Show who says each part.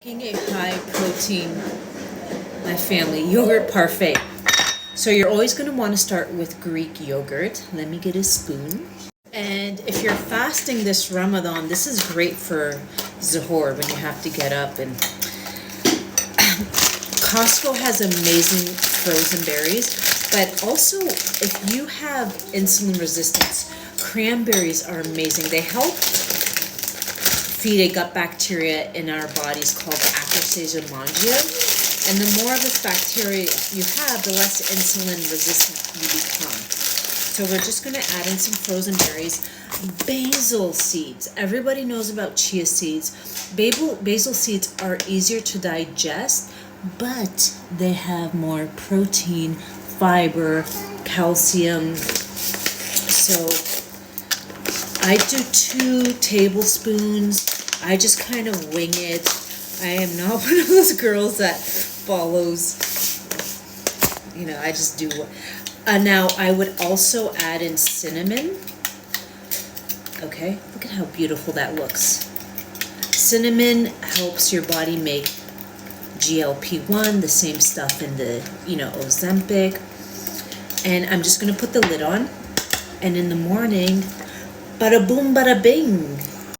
Speaker 1: Making a high protein, my family, yogurt parfait. So you're always going to want to start with Greek yogurt. Let me get a spoon. And if you're fasting this Ramadan, this is great for suhoor when you have to get up. And Costco has amazing frozen berries, but also if you have insulin resistance, cranberries are amazing. They help feed a gut bacteria in our bodies called the Akrosajomangia. And the more of this bacteria you have, the less insulin resistant you become. So we're just going to add in some frozen berries. Basil seeds. Everybody knows about chia seeds. Basil seeds are easier to digest, but they have more protein, fiber, calcium. So I do 2 tablespoons. I just kind of wing it. I am not one of those girls that follows, I just do. Now I would also add in cinnamon. Okay, look at how beautiful that looks. Cinnamon helps your body make GLP-1, the same stuff in the, Ozempic. And I'm just going to put the lid on. And in the morning, bada boom, bada bing.